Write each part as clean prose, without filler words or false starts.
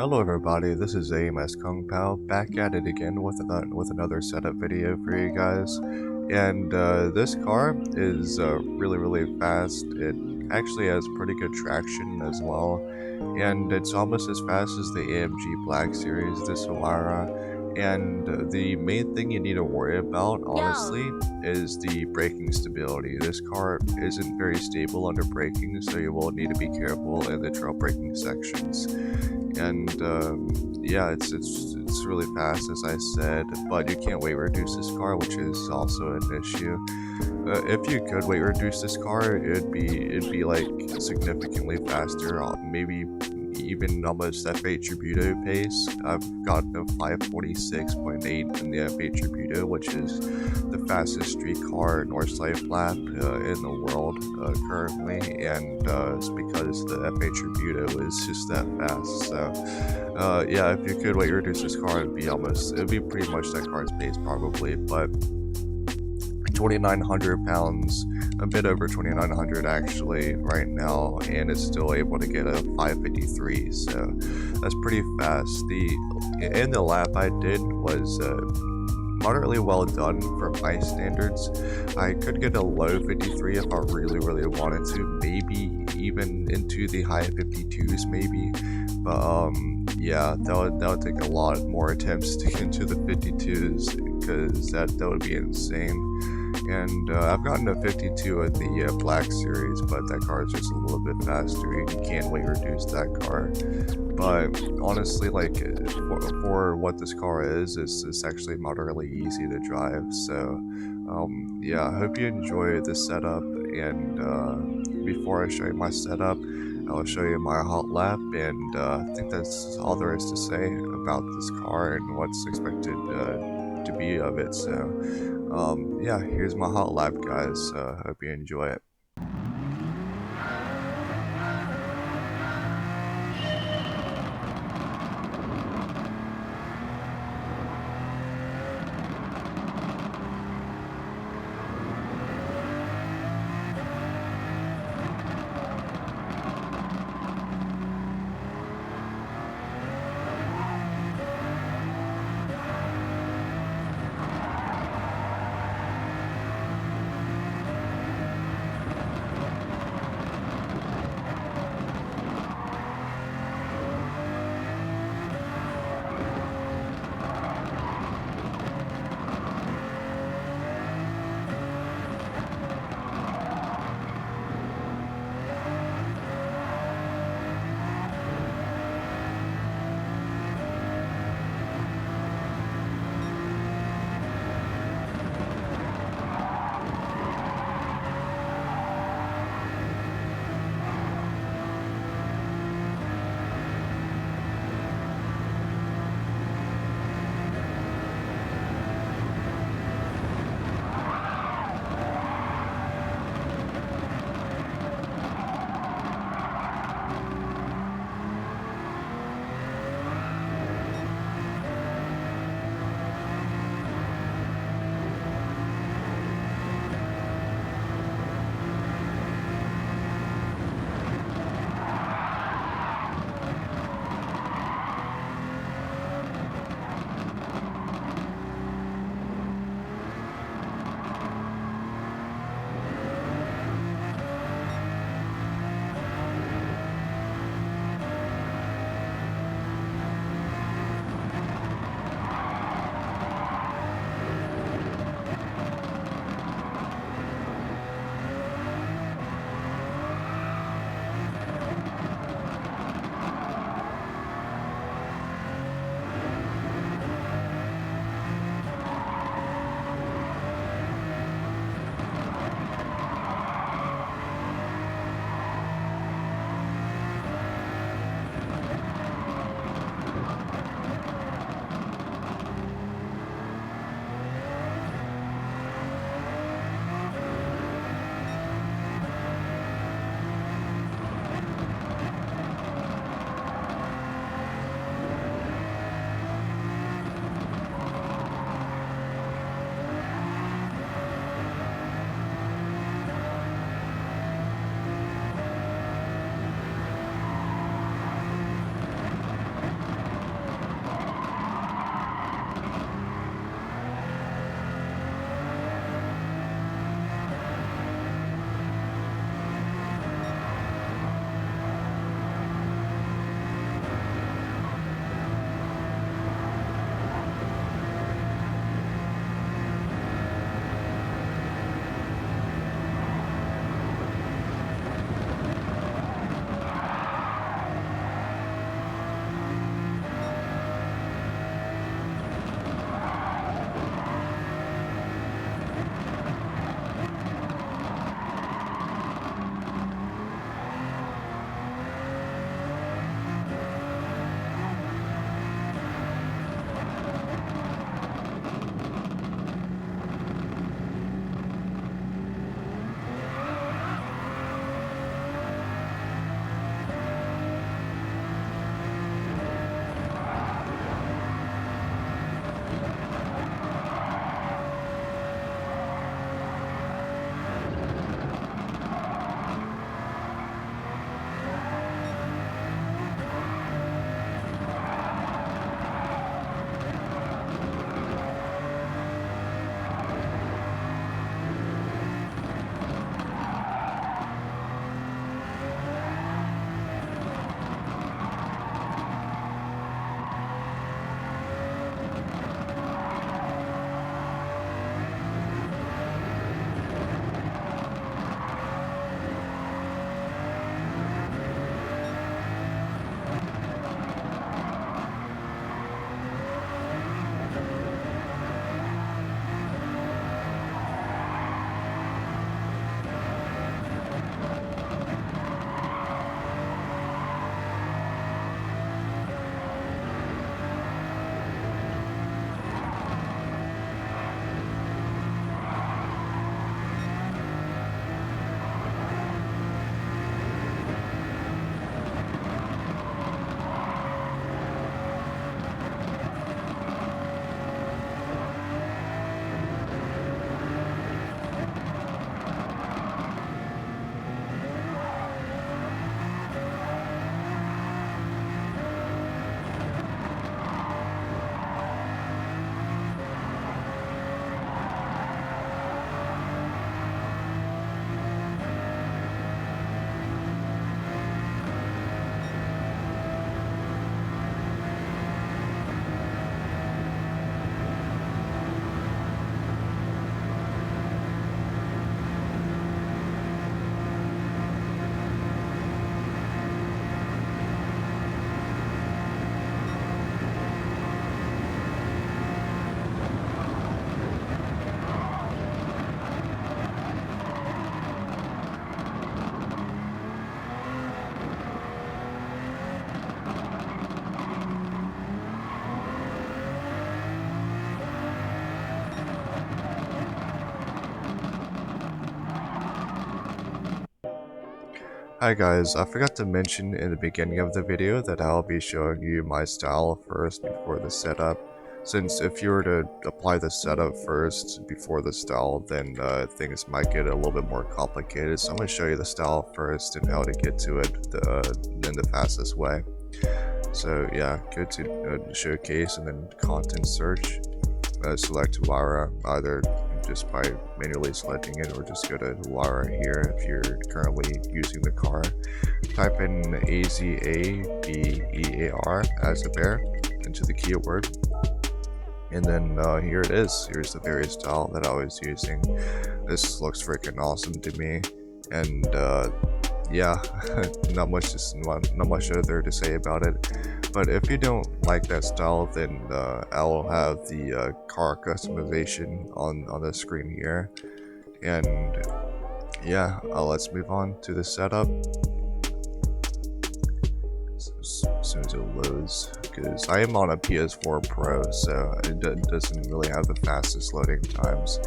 Hello everybody, this is AMS Kung Pao, back at it again with another setup video for you guys. And this car is really fast. It actually has pretty good traction as well. And it's almost as fast as the AMG Black Series, this Huayra. And the main thing you need to worry about, honestly, is the braking stability. This car isn't very stable under braking, so you will need to be careful in the trail braking sections. And yeah, it's really fast, as I said, but you can't weight reduce this car, which is also an issue. If you could weight reduce this car, it'd be like significantly faster, maybe even almost F8 Tributo pace. I've got a 546.8 in the F8 Tributo, which is the fastest street car Nordschleife lap in the world currently, and it's because the F8 Tributo is just that fast. So yeah, if you could weight reduce this car, it'd be pretty much that car's pace probably, but 2,900 pounds, a bit over 2,900 actually right now, and it's still able to get a 553, so that's pretty fast. The lap I did was moderately well done for my standards. I could get a low 53 if I really wanted to, maybe even into the high 52s maybe, but yeah, that would take a lot more attempts to get into the 52s, because that would be insane. And I've gotten a 52 at the Black Series, but that car is just a little bit faster, and you can't weight reduce that car. But honestly, like, for what this car is, it's actually moderately easy to drive. So yeah, I hope you enjoy this setup, and before I show you my setup, I'll show you my hot lap, and I think that's all there is to say about this car and what's expected to be of it. So yeah, here's my hot lap, guys. Hope you enjoy it. Hi guys, I forgot to mention in the beginning of the video that I'll be showing you my style first before the setup. Since if you were to apply the setup first before the style, then things might get a little bit more complicated. So I'm going to show you the style first and how to get to it in the fastest way. So yeah, go to showcase and then content search. Select Huayra either just by manually selecting it, or just go to Huayra here if you're currently using the car. Type in AZABEAR as a bear into the keyword, and then here it is. Here's the very style that I was using. This looks freaking awesome to me, and yeah, not much other to say about it. But if you don't like that style, then I'll have the car customization on the screen here. And yeah, let's move on to the setup. As soon as it loads, because I am on a PS4 Pro, so it doesn't really have the fastest loading times.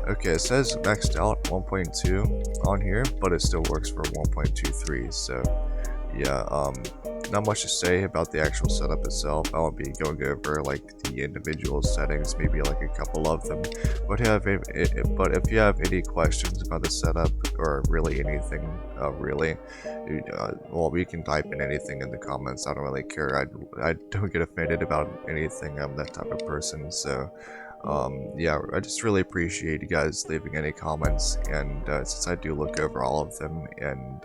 Okay, it says maxed out 1.2 on here, but it still works for 1.23. So yeah, not much to say about the actual setup itself. I won't be going over like the individual settings, maybe like a couple of them. But if you have any questions about the setup, or really anything, well, you can type in anything in the comments. I don't really care. I don't get offended about anything. I'm that type of person. So yeah, I just really appreciate you guys leaving any comments, and since I do look over all of them, and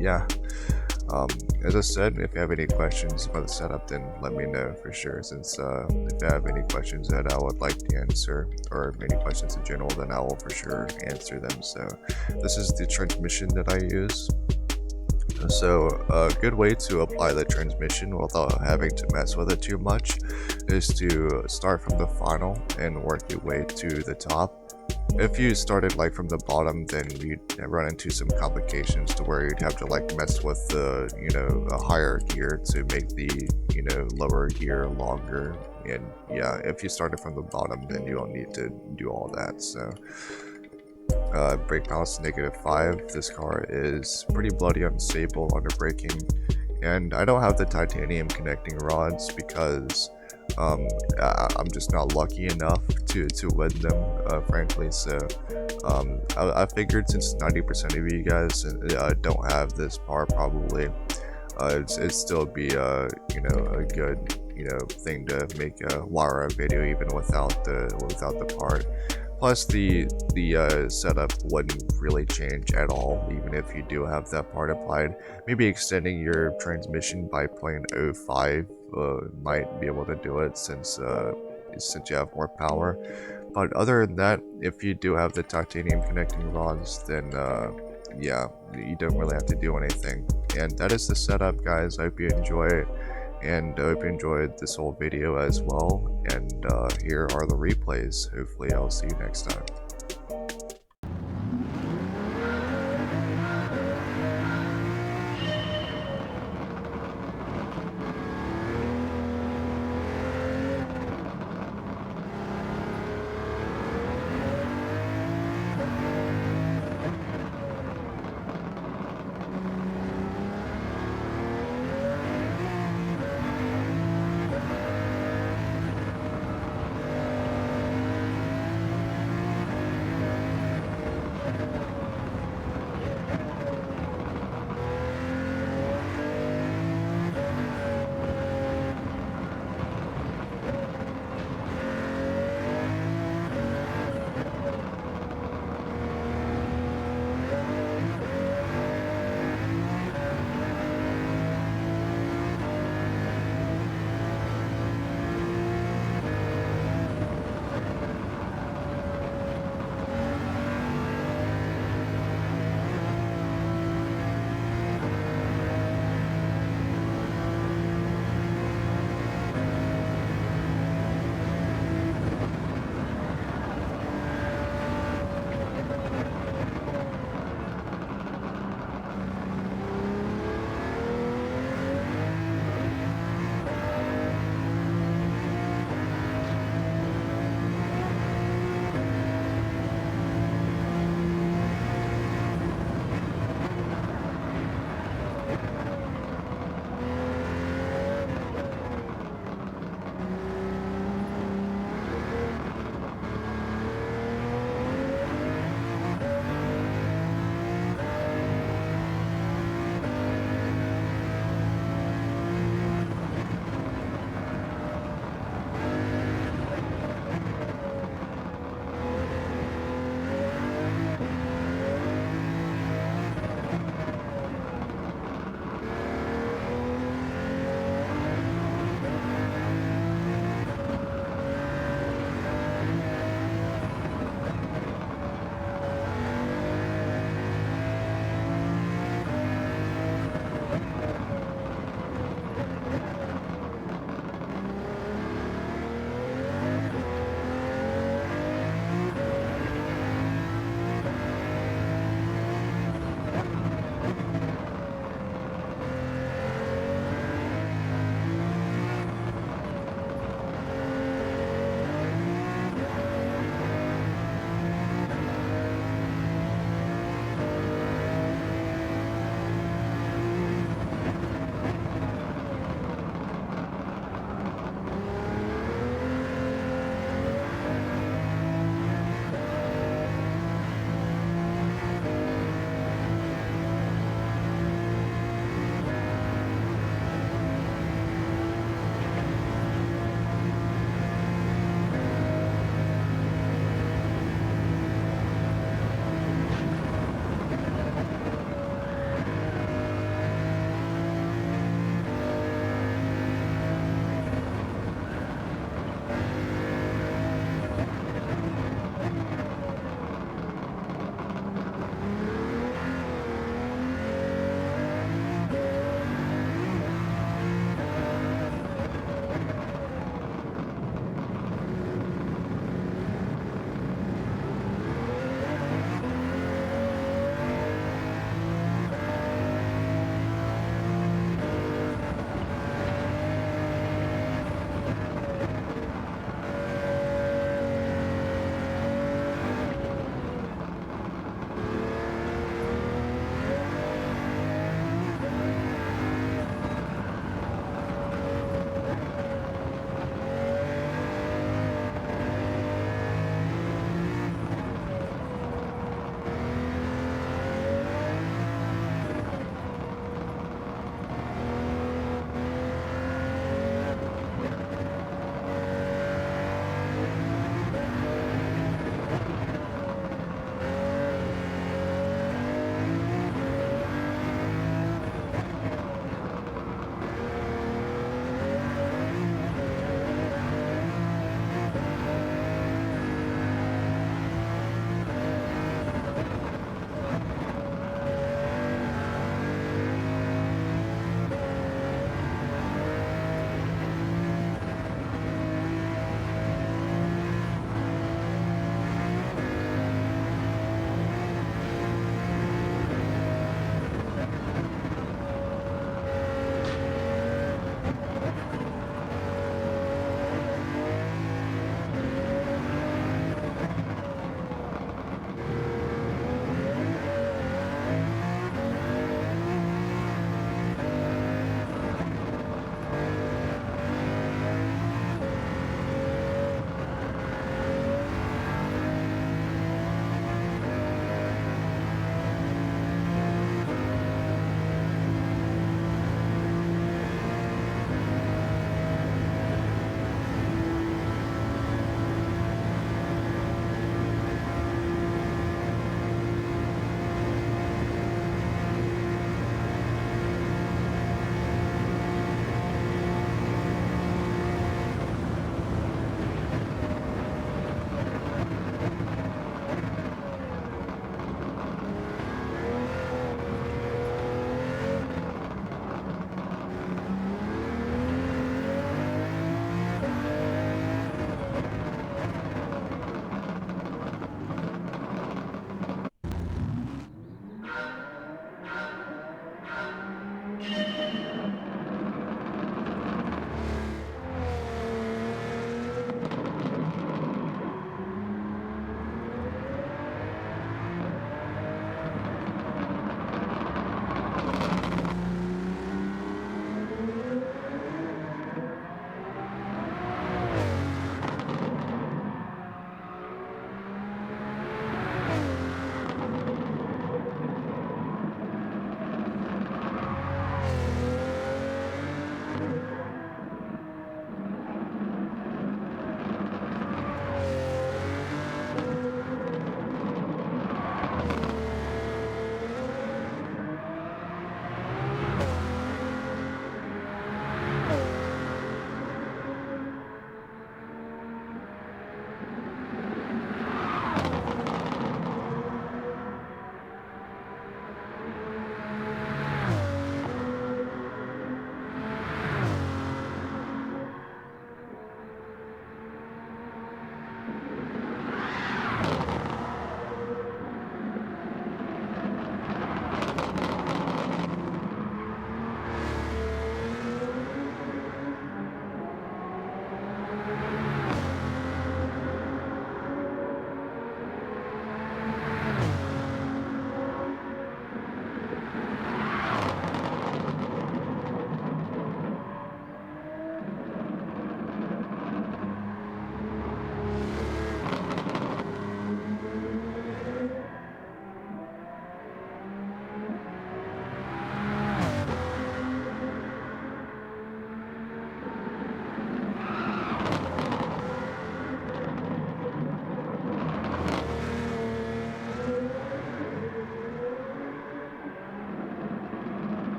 yeah. As I said, if you have any questions about the setup, then let me know for sure, since if you have any questions that I would like to answer, or any questions in general, then I will for sure answer them. So this is the transmission that I use. So a good way to apply the transmission without having to mess with it too much is to start from the final and work your way to the top. If you started like from the bottom, then you'd run into some complications to where you'd have to like mess with the, a higher gear to make the, lower gear longer. And yeah, if you started from the bottom, then you don't need to do all that. So brake balance -5. This car is pretty bloody unstable under braking, and I don't have the titanium connecting rods because I'm just not lucky enough to win them, frankly. So I figured since 90% of you guys don't have this part, probably it'd still be a good thing to make a Huayra video even without the part. Plus the setup wouldn't really change at all even if you do have that part applied. Maybe extending your transmission by 0.05 might be able to do it, since you have more power. But other than that, if you do have the titanium connecting rods, then yeah, you don't really have to do anything. And that is the setup, guys. I hope you enjoy it, and I hope you enjoyed this whole video as well. And here are the replays. Hopefully I'll see you next time.